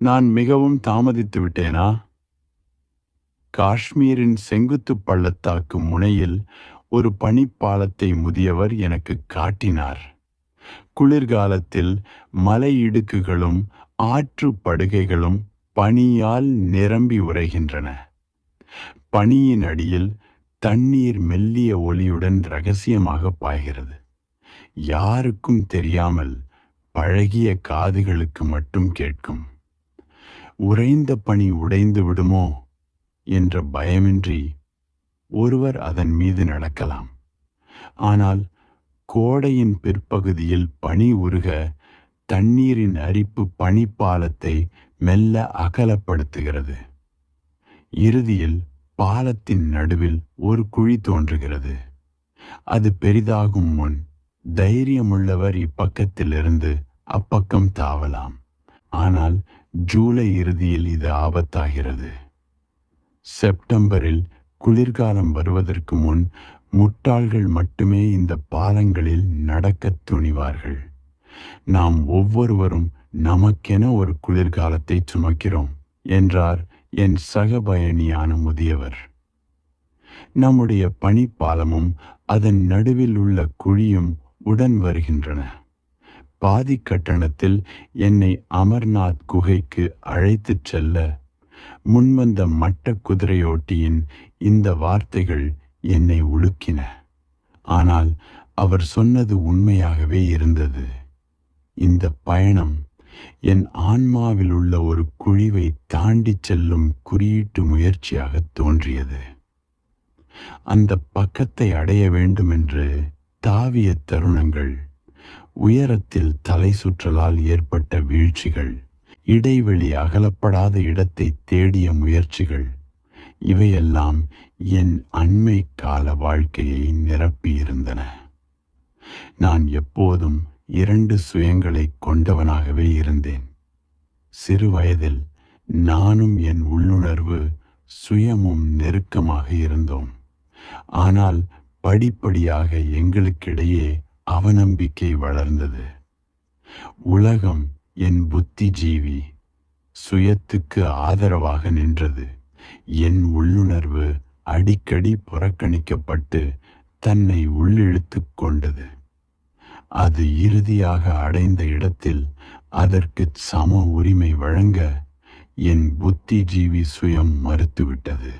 நான் மிகவும் தாமதித்து விட்டேனா? காஷ்மீரின் செங்குத்து பள்ளத்தாக்கு முனையில் ஒரு பனிப்பாலத்தை முதியவர் எனக்கு காட்டினார். குளிர்காலத்தில் மலை இடுக்குகளும் ஆற்று படுகைகளும் பனியால் நிரம்பி உறைகின்றன. பனியின் அடியில் தண்ணீர் மெல்லிய ஒலியுடன் ரகசியமாக பாய்கிறது. யாருக்கும் தெரியாமல் பழகிய காதுகளுக்கு மட்டும் கேட்கும். உறைந்த பனி உடைந்து விடுமோ என்ற பயமின்றி ஒருவர் அதன் மீது நடக்கலாம். ஆனால் கோடையின் பிற்பகுதியில் பனி உருக தண்ணீரின் அரிப்பு பனிப்பாலத்தை மெல்ல அகலப்படுத்துகிறது. இறுதியில் பாலத்தின் நடுவில் ஒரு குழி தோன்றுகிறது. அது பெரிதாகும் முன் தைரியமுள்ளவர் இப்பக்கத்திலிருந்து அப்பக்கம் தாவலாம். ஆனால் ஜூலை இறுதியில் இது ஆபத்தாகிறது. செப்டம்பரில் குளிர்காலம் வருவதற்கு முன் முட்டாள்கள் மட்டுமே இந்த பாலங்களில் நடக்கத் துணிவார்கள். நாம் ஒவ்வொருவரும் நமக்கென ஒரு குளிர்காலத்தை சுமக்கிறோம் என்றார் என் சக பயணியான முதியவர். நம்முடைய பனிப்பாலமும் அதன் நடுவில் உள்ள குழியும் உடன் வருகின்றன. பாதி கட்டணத்தில் என்னை அமர்நாத் குகைக்கு அழைத்துச் செல்ல முன்வந்த மட்ட குதிரையோட்டியின் இந்த வார்த்தைகள் என்னை உலுக்கின. ஆனால் அவர் சொன்னது உண்மையாகவே இருந்தது. இந்த பயணம் என் ஆன்மாவில் உள்ள ஒரு குழிவை தாண்டி செல்லும் குறியீட்டு முயற்சியாக தோன்றியது. அந்த பக்கத்தை அடைய வேண்டுமென்று தாவிய தருணங்கள், உயரத்தில் தலை சுற்றலால் ஏற்பட்ட வீழ்ச்சிகள், இடைவெளி அகலப்படாத இடத்தை தேடிய முயற்சிகள், இவையெல்லாம் என் அண்மை கால வாழ்க்கையை நிரப்பியிருந்தன. நான் எப்போதும் 2 சுயங்களை கொண்டவனாகவே இருந்தேன். சிறு வயதில் நானும் என் உள்ளுணர்வு சுயமும் நெருக்கமாக இருந்தோம். ஆனால் படிப்படியாக எங்களுக்கிடையே அவநம்பிக்கை வளர்ந்தது. உலகம் என் புத்திஜீவி சுயத்துக்கு ஆதரவாக நின்றது. என் உள்ளுணர்வு அடிக்கடி புறக்கணிக்கப்பட்டு தன்னை உள்ளிழுத்து கொண்டது. அது இறுதியாக அடைந்த இடத்தில் அதற்கு சம உரிமை வழங்க என் புத்திஜீவி சுயம் மறுத்துவிட்டது.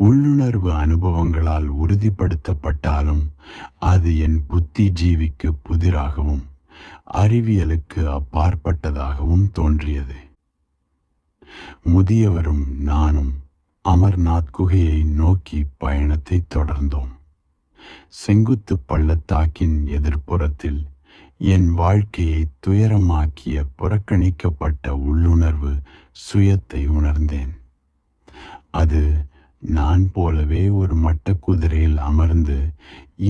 உள்ளுணர்வு அனுபவங்களால் உறுதிப்படுத்தப்பட்டாலும் அது என் புத்திஜீவிக்கு புதிராகவும் அறிவியலுக்கு அப்பாற்பட்டதாகவும் தோன்றியது. முதியவரும் நானும் அமர்நாத் குகையை நோக்கி பயணத்தை தொடர்ந்தோம். செங்குத்து பள்ளத்தாக்கின் எதிர்ப்புறத்தில் என் வாழ்க்கையை துயரமாக்கிய புறக்கணிக்கப்பட்ட உள்ளுணர்வு சுயத்தை உணர்ந்தேன். அது நான் போலவே ஒரு மட்ட குதிரையில் அமர்ந்து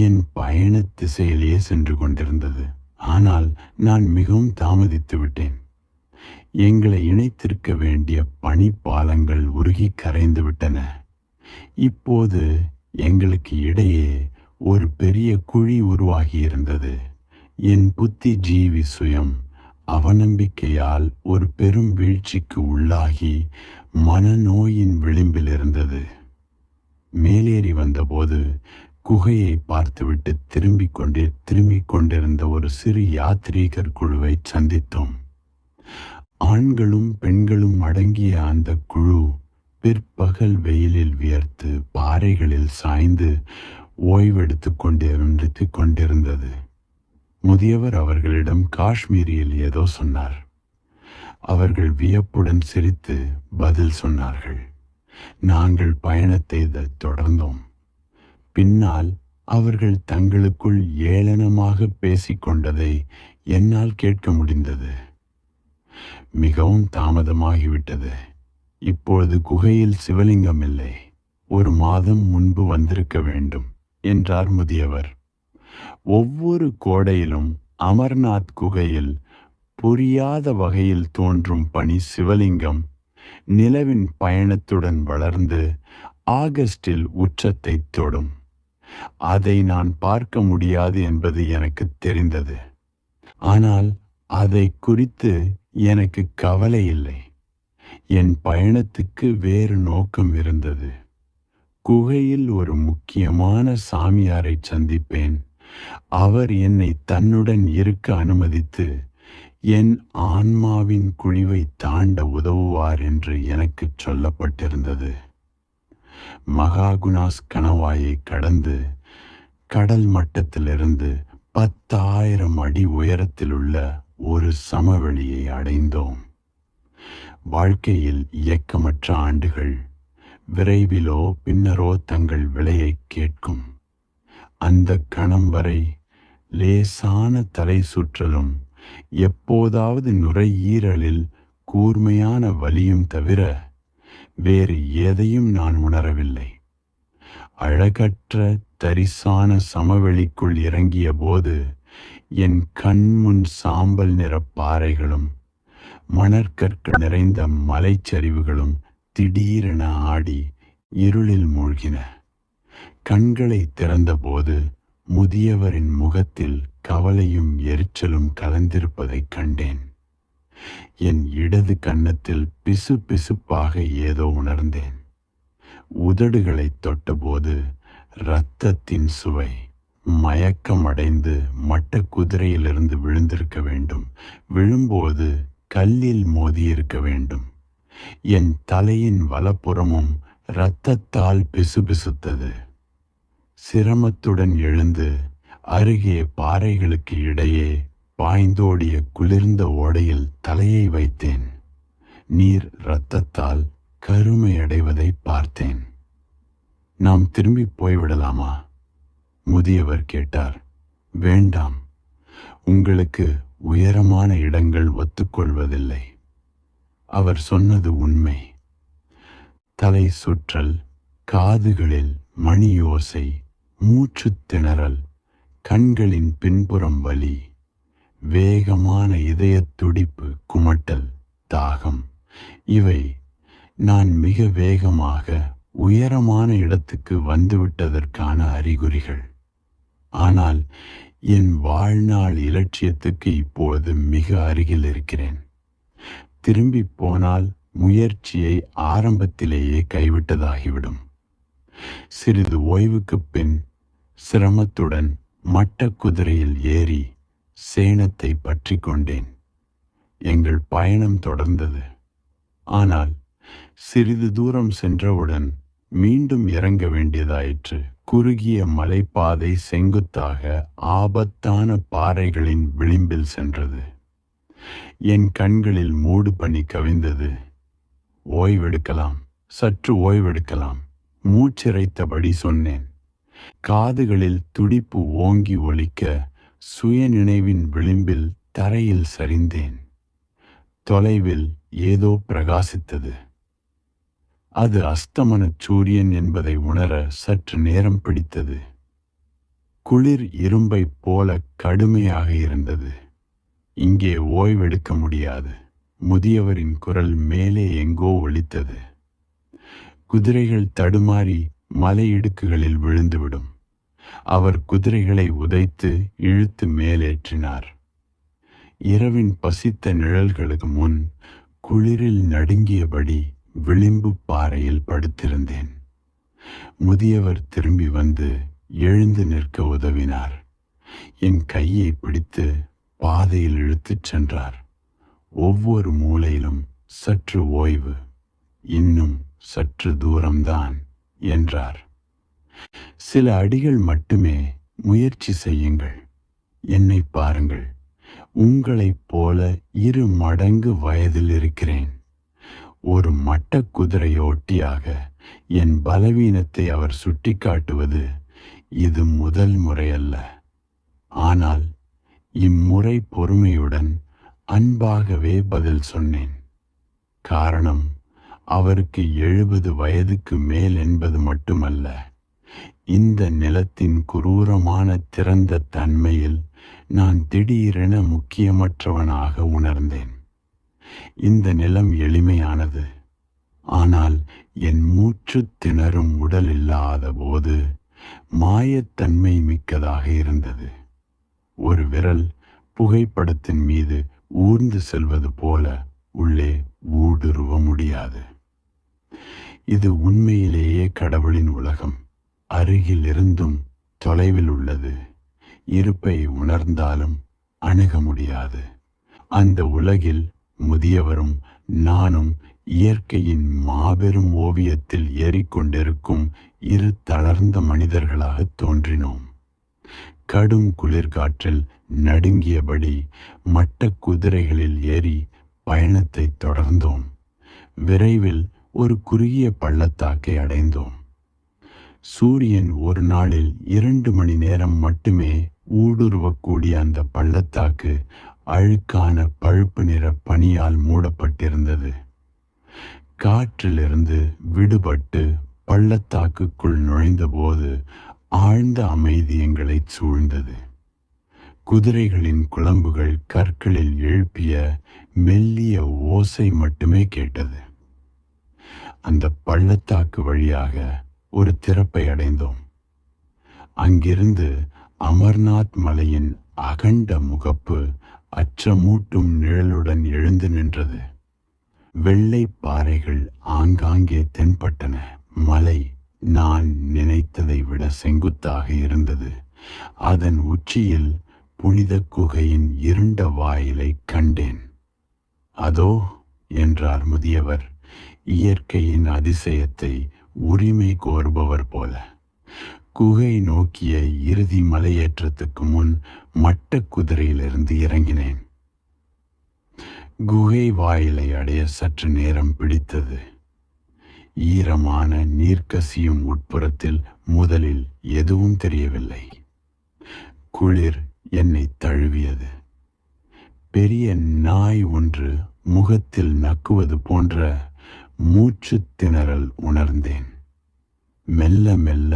என் பயண திசையிலேயே சென்று கொண்டிருந்தது. ஆனால் நான் மிகவும் தாமதித்து விட்டேன். எங்களை இணைத்திருக்க வேண்டிய பனிப்பாலங்கள் உருகி கரைந்து விட்டன. இப்போது எங்களுக்கு இடையே ஒரு பெரிய குழி உருவாகியிருந்தது. என் புத்திஜீவி சுயம் அவநம்பிக்கையால் ஒரு பெரும் வீழ்ச்சிக்கு உள்ளாகி மனநோயின் விளிம்பில் இருந்தது. மேலேறி வந்தபோது குகையை பார்த்துவிட்டு திரும்பிக் கொண்டிருந்த ஒரு சிறு யாத்ரீகர் குழுவை சந்தித்தோம். ஆண்களும் பெண்களும் அடங்கிய அந்த குழு பிற்பகல் வெயிலில் வியர்த்து பாறைகளில் சாய்ந்து ஓய்வெடுத்து கொண்டிருந்தது. முதியவர் அவர்களிடம் காஷ்மீரியில் ஏதோ சொன்னார். அவர்கள் வியப்புடன் சிரித்து பதில் சொன்னார்கள். நாங்கள் பயணத்தை தொடர்ந்தோம். பின்னால் அவர்கள் தங்களுக்குள் ஏளனமாக பேசிக்கொண்டதை என்னால் கேட்க முடிந்தது. மிகவும் தாமதமாகிவிட்டது. இப்பொழுது குகையில் சிவலிங்கம் இல்லை. 1 மாதம் முன்பு வந்திருக்க வேண்டும் என்றார் முதியவர். ஒவ்வொரு கோடையிலும் அமர்நாத் குகையில் புரியாத வகையில் தோன்றும் பனி சிவலிங்கம் நிலவின் பயணத்துடன் வளர்ந்து ஆகஸ்டில் உச்சத்தை தொடும். அதை நான் பார்க்க முடியாது என்பது எனக்கு தெரிந்தது. ஆனால் அதை குறித்து எனக்கு கவலை இல்லை. என் பயணத்துக்கு வேறு நோக்கம் இருந்தது. குகையில் ஒரு முக்கியமான சாமியாரை சந்திப்பேன். அவர் என்னை தன்னுடன் இருக்க அனுமதித்து என் ஆன்மாவின் குழிவை தாண்ட உதவுவார் என்று எனக்கு சொல்லப்பட்டிருந்தது. மகாகுணாஸ் கணவாயை கடந்து கடல் மட்டத்திலிருந்து 10,000 அடி உயரத்திலுள்ள ஒரு சமவெளியை அடைந்தோம். வாழ்க்கையில் இயக்கமற்ற ஆண்டுகள் விரைவிலோ பின்னரோ தங்கள் விலையை கேட்கும். அந்த கணம் வரை லேசான தலை சுற்றலும் எப்போதாவது நுரையீரலில் கூர்மையான வலியும் தவிர வேறு எதையும் நான் உணரவில்லை. அழகற்ற தரிசான சமவெளிக்குள் இறங்கிய போது என் கண்முன் சாம்பல் நிற பாறைகளும் மணற்கற்கள் நிறைந்த மலைச்சரிவுகளும் திடீரென ஆடி இருளில் மூழ்கின. கண்களை திறந்தபோது முதியவரின் முகத்தில் கவலையும் எரிச்சலும் கலந்திருப்பதைக் கண்டேன். என் இடது கன்னத்தில் பிசு பிசுப்பாக ஏதோ உணர்ந்தேன். உதடுகளை தொட்டபோது இரத்தத்தின் சுவை. மயக்கமடைந்து மட்ட குதிரையிலிருந்து விழுந்திருக்க வேண்டும். விழும்போது கல்லில் மோதியிருக்க வேண்டும். என் தலையின் வலப்புறமும் இரத்தத்தால் பிசுபிசுத்தது. சிரமத்துடன் எழுந்து அருகே பாறைகளுக்கு இடையே பாய்ந்தோடிய குளிர்ந்த ஓடையில் தலையை வைத்தேன். நீர் இரத்தத்தால் கருமையடைவதை பார்த்தேன். நாம் திரும்பி போய்விடலாமா? முதியவர் கேட்டார். வேண்டாம், உங்களுக்கு உயரமான இடங்கள் ஒத்துக்கொள்வதில்லை. அவர் சொன்னது உண்மை. தலை சுற்றல், காதுகளில் மணியோசை, மூச்சு திணறல், கண்களின் பின்புறம் வலி, வேகமான இதய துடிப்பு, குமட்டல், தாகம், இவை நான் மிக வேகமாக உயரமான இடத்துக்கு வந்துவிட்டதற்கான அறிகுறிகள். ஆனால் என் வாழ்நாள் இலட்சியத்துக்கு இப்போது மிக அருகில் இருக்கிறேன். திரும்பி போனால் முயற்சியை ஆரம்பத்திலேயே கைவிட்டதாகிவிடும். சிறிது ஓய்வுக்கு பின் சிரமத்துடன் மட்ட குதிரையில் ஏறி சேணத்தை பற்றி கொண்டேன். எங்கள் பயணம் தொடர்ந்தது. ஆனால் சிறிது தூரம் சென்றவுடன் மீண்டும் இறங்க வேண்டியதாயிற்று. குறுகிய மலைப்பாதை செங்குத்தாக ஆபத்தான பாறைகளின் விளிம்பில் சென்றது. என் கண்களில் மூடு பனி கவிந்தது. ஓய்வெடுக்கலாம், சற்று ஓய்வெடுக்கலாம், மூச்சிறைத்தபடி சொன்னேன். காதுகளில் துடிப்பு ஓங்கி ஒலிக்க சுயநினைவின் விளிம்பில் தரையில் சரிந்தேன். தொலைவில் ஏதோ பிரகாசித்தது. அது அஸ்தமன சூரியன் என்பதை உணர சற்று நேரம் பிடித்தது. குளிர் இரும்பைப் போல கடுமையாக இருந்தது. இங்கே ஓய்வெடுக்க முடியாது. முதியவரின் குரல் மேலே எங்கோ ஒலித்தது. குதிரைகள் தடுமாறி மலையிடுக்குகளில் விழுந்துவிடும். அவர் குதிரைகளை உதைத்து இழுத்து மேலேற்றினார். இரவின் பசித்த நிழல்களுக்கு முன் குளிரில் நடுங்கியபடி விளிம்பு பாறையில் படுத்திருந்தேன். முதியவர் திரும்பி வந்து எழுந்து நிற்க உதவினார். என் கையை பிடித்து பாதையில் இழுத்துச் சென்றார். ஒவ்வொரு மூலையிலும் சற்று ஓய்வு, இன்னும் சற்று தூரம்தான் என்றார். சில அடிகள் மட்டுமே, முயற்சி செய்யுங்கள். என்னை பாருங்கள், உங்களைப் போல 2 மடங்கு வயதில் இருக்கிறேன். ஒரு மட்ட குதிரையோட்டியாக என் பலவீனத்தை அவர் சுட்டிக்காட்டுவது இது முதல் முறையல்ல. ஆனால் இம்முறை பொறுமையுடன் அன்பாகவே பதில் சொன்னேன். காரணம், அவருக்கு 70 வயதுக்கு மேல் என்பது மட்டுமல்ல, இந்த நிலத்தின் குரூரமான திறந்த தன்மையில் நான் திடீரென முக்கியமற்றவனாக உணர்ந்தேன். இந்த நிலம் எளிமையானது. ஆனால் என் மூச்சு திணறும் உடல் இல்லாத போது மாயத்தன்மை மிக்கதாக இருந்தது. ஒரு விரல் புகைப்படத்தின் மீது ஊர்ந்து செல்வது போல உள்ளே ஊடுருவ முடியாது. இது உண்மையிலேயே கடவுளின் உலகம். அருகில் இருந்தும் தொலைவில் உள்ளது. இருப்பை உணர்ந்தாலும் அணுக முடியாது. அந்த உலகில் முதியவரும் நானும் இயற்கையின் மாபெரும் ஓவியத்தில் ஏறிக்கொண்டிருக்கும் இரு தளர்ந்த மனிதர்களாக தோன்றினோம். கடும் குளிர்காற்றில் நடுங்கியபடி மட்ட குதிரைகளில் ஏறி பயணத்தை தொடர்ந்தோம். விரைவில் ஒரு குறுகிய பள்ளத்தாக்கை அடைந்தோம். சூரியன் ஒரு நாளில் 2 மணி நேரம் மட்டுமே ஊடுருவக்கூடிய அந்த பள்ளத்தாக்கு அழுக்கான பழுப்பு நிற பனியால் மூடப்பட்டிருந்தது. காற்றிலிருந்து விடுபட்டு பள்ளத்தாக்குக்குள் நுழைந்தபோது ஆழ்ந்த அமைதி எங்களை சூழ்ந்தது. குதிரைகளின் குளம்புகள் கற்களில் எழுப்பிய மெல்லிய ஓசை மட்டுமே கேட்டது. அந்த பள்ளத்தாக்கு வழியாக ஒரு திறப்பை அடைந்தோம். அங்கிருந்து அமர்நாத் மலையின் அகண்ட முகப்பு அச்சமூட்டும் நிழலுடன் எழுந்து நின்றது. வெள்ளை பாறைகள் ஆங்காங்கே தென்பட்டன. மலை நான் நினைத்ததை விட செங்குத்தாக இருந்தது. அதன் உச்சியில் புனித குகையின் இருண்ட வாயிலை கண்டேன். அதோ என்றார் முதியவர், இயற்கையின் அதிசயத்தை உரிமை கோருபவர் போல. குகை நோக்கிய இறுதி மலையேற்றத்துக்கு முன் மட்ட குதிரையிலிருந்து இறங்கினேன். குகை வாயிலை அடைய சற்று நேரம் பிடித்தது. ஈரமான நீர்க்கசியும் உட்புறத்தில் முதலில் எதுவும் தெரியவில்லை. குளிர் என்னை தழுவியது. பெரிய நாய் ஒன்று முகத்தில் நக்குவது போன்ற மூச்சு திணறல் உணர்ந்தேன். மெல்ல மெல்ல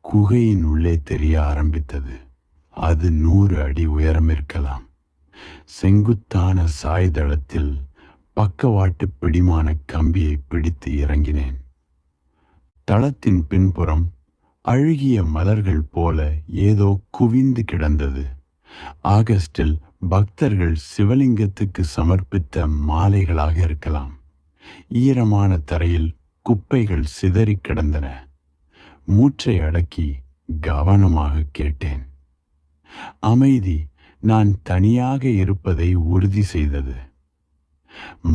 குகையின் உள்ளே தெரிய ஆரம்பித்தது. அது 100 அடி உயரம் இருக்கலாம். செங்குத்தான சாய்தளத்தில் பக்கவாட்டு பிடிமான கம்பியை பிடித்து இறங்கினேன். தளத்தின் பின்புறம் அழுகிய மலர்கள் போல ஏதோ குவிந்து கிடந்தது. ஆகஸ்டில் பக்தர்கள் சிவலிங்கத்துக்கு சமர்ப்பித்த மாலைகளாக இருக்கலாம். ஈரமான தரையில் குப்பைகள் சிதறி கிடந்தன. மூச்சை அடக்கி கவனமாக கேட்டேன். அமைதி நான் தனியாக இருப்பதை உறுதி செய்தது.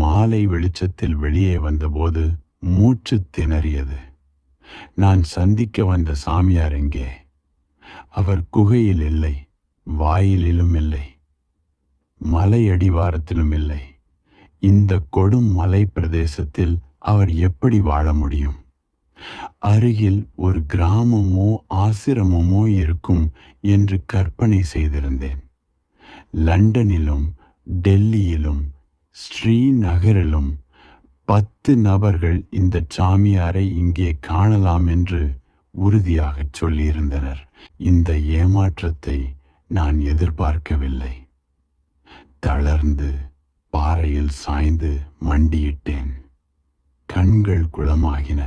மாலை வெளிச்சத்தில் வெளியே வந்தபோது மூச்சு திணறியது. நான் சந்திக்க வந்த சாமியார் எங்கே? அவர் குகையில் இல்லை, வாயிலிலும் இல்லை, மலை அடிவாரத்திலும் இல்லை. இந்த கொடும் மலை பிரதேசத்தில் அவர் எப்படி வாழ முடியும்? அருகில் ஒரு கிராமமோ ஆசிரமமோ இருக்கும் என்று கற்பனை செய்திருந்தேன். லண்டனிலும் டெல்லியிலும் ஸ்ரீநகரிலும் 10 நபர்கள் இந்த சாமியாரை இங்கே காணலாம் என்று உறுதியாக சொல்லியிருந்தனர். இந்த ஏமாற்றத்தை நான் எதிர்பார்க்கவில்லை. தளர்ந்து பாறையில் சாய்ந்து மண்டியிட்டேன். கண்கள் குளமாகின.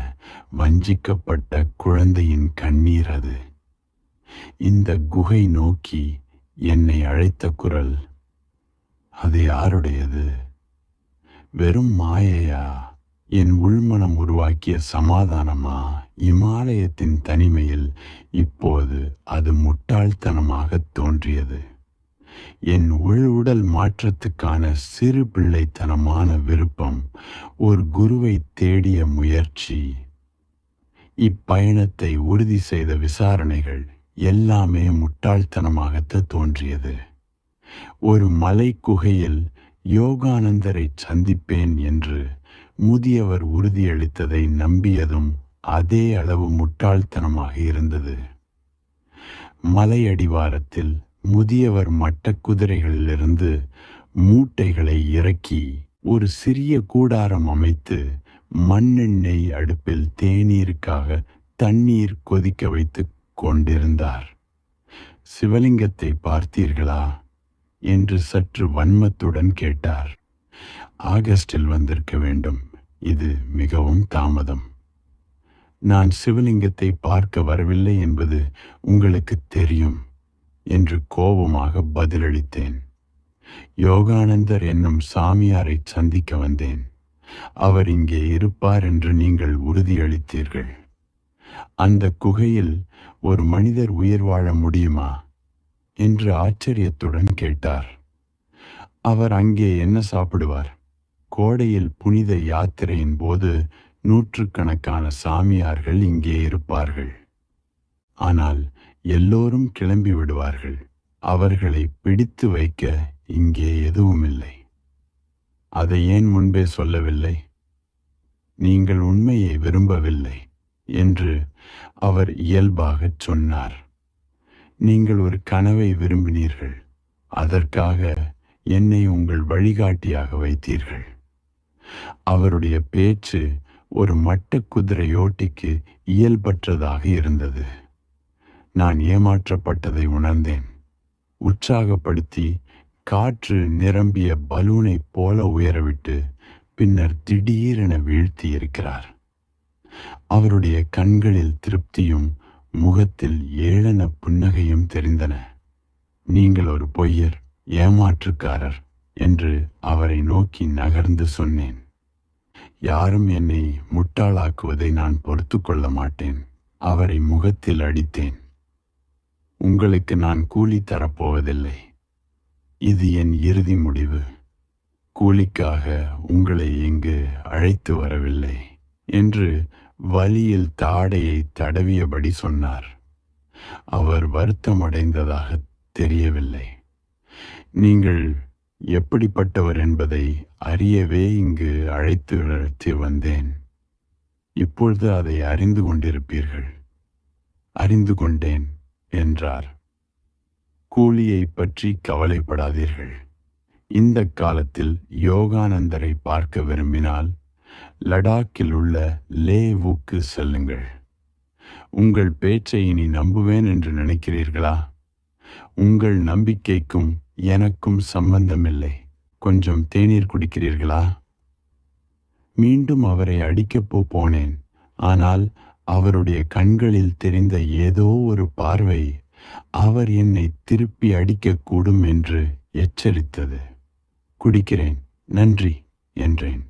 வஞ்சிக்கப்பட்ட குழந்தையின் கண்ணீர் அது. இந்த குகை நோக்கி என்னை அழைத்த குரல், அது யாருடையது? வெறும் மாயையா? என் உள்மனம் உருவாக்கிய சமாதானமா? இமாலயத்தின் தனிமையில் இப்போது அது முட்டாள்தனமாக தோன்றியது. என் உடல் மாற்றத்துக்கான சிறு பிள்ளைத்தனமான விருப்பம், ஒரு குருவை தேடிய முயற்சி, இப்பயணத்தை உறுதி செய்த விசாரணைகள் எல்லாமே முட்டாள்தனமாகத்தான் தோன்றியது. ஒரு மலை குகையில் யோகானந்தரை சந்திப்பேன் என்று முதியவர் உறுதியளித்ததை நம்பியதும் அதே அளவு முட்டாள்தனமாக இருந்தது. மலை அடிவாரத்தில் முதியவர் மட்ட குதிரைகளிலிருந்து மூட்டைகளை இறக்கி ஒரு சிறிய கூடாரம் அமைத்து மண்ணெண்ணெய் அடுப்பில் தேநீருக்காக தண்ணீர் கொதிக்க வைத்து கொண்டிருந்தார். சிவலிங்கத்தை பார்த்தீர்களா என்று சற்று வன்மத்துடன் கேட்டார். ஆகஸ்டில் வந்திருக்க வேண்டும். இது மிகவும் தாமதம். நான் சிவலிங்கத்தை பார்க்க வரவில்லை என்பது உங்களுக்கு தெரியும் என்று கோபமாக பதிலளித்தேன். யோகானந்தர் என்னும் சாமியாரை சந்திக்க வந்தேன். அவர் இங்கே இருப்பார் என்று நீங்கள் உறுதியளித்தீர்கள். அந்த குகையில் ஒரு மனிதர் உயிர் வாழ முடியுமா என்று ஆச்சரியத்துடன் கேட்டார். அவர் அங்கே என்ன சாப்பிடுவார்? கோடையில் புனித யாத்திரையின் போது நூற்றுக்கணக்கான சாமியார்கள் இங்கே இருப்பார்கள். ஆனால் எல்லோரும் கிளம்பி விடுவார்கள். அவர்களை பிடித்து வைக்க இங்கே எதுவுமில்லை. அதை ஏன் முன்பே சொல்லவில்லை? நீங்கள் உண்மையை விரும்பவில்லை என்று அவர் இயல்பாகச் சொன்னார். நீங்கள் ஒரு கனவை விரும்பினீர்கள். அதற்காக என்னை உங்கள் வழிகாட்டியாக வைத்தீர்கள். அவருடைய பேச்சு ஒரு மட்ட குதிரையோட்டிக்கு இயல்பற்றதாக இருந்தது. நான் ஏமாற்றப்பட்டதை உணர்ந்தேன். உற்சாகப்படுத்தி காற்று நிரம்பிய பலூனைப் போல உயரவிட்டு பின்னர் திடீரென வீழ்த்தி இருக்கிறார். அவருடைய கண்களில் திருப்தியும் முகத்தில் ஏளன புன்னகையும் தெரிந்தன. நீங்கள் ஒரு பொய்யர், ஏமாற்றுக்காரர் என்று அவரை நோக்கி நகர்ந்து சொன்னேன். யாரும் என்னை முட்டாளாக்குவதை நான் பொறுத்து கொள்ள மாட்டேன். அவரை முகத்தில் அடித்தேன். உங்களுக்கு நான் கூலி தரப்போவதில்லை. இது என் இறுதி முடிவு. கூலிக்காக உங்களை இங்கு அழைத்து வரவில்லை என்று வலியில் தாடையை தடவியபடி சொன்னார். அவர் வருத்தமடைந்ததாக தெரியவில்லை. நீங்கள் எப்படிப்பட்டவர் என்பதை அறியவே இங்கு அழைத்து வந்தேன். இப்பொழுது அதை அறிந்து கொண்டிருப்பீர்கள். அறிந்து கொண்டேன் என்றார். கூலியை பற்றி கவலைப்படாதீர்கள். இந்த காலத்தில் யோகானந்தரை பார்க்க விரும்பினால் லடாக்கில் உள்ள லேவுக்கு செல்லுங்கள். உங்கள் பேச்சை இனி நம்புவேன் என்று நினைக்கிறீர்களா? உங்கள் நம்பிக்கைக்கும் எனக்கும் சம்பந்தமில்லை. கொஞ்சம் தேநீர் குடிக்கிறீர்களா? மீண்டும் அவரை அடிக்கப் போனேன். ஆனால் அவருடைய கண்களில் தெரிந்த ஏதோ ஒரு பார்வை அவர் என்னை திருப்பி அடிக்கக்கூடும் என்று எச்சரித்தது. குடிக்கிறேன், நன்றி என்றேன்.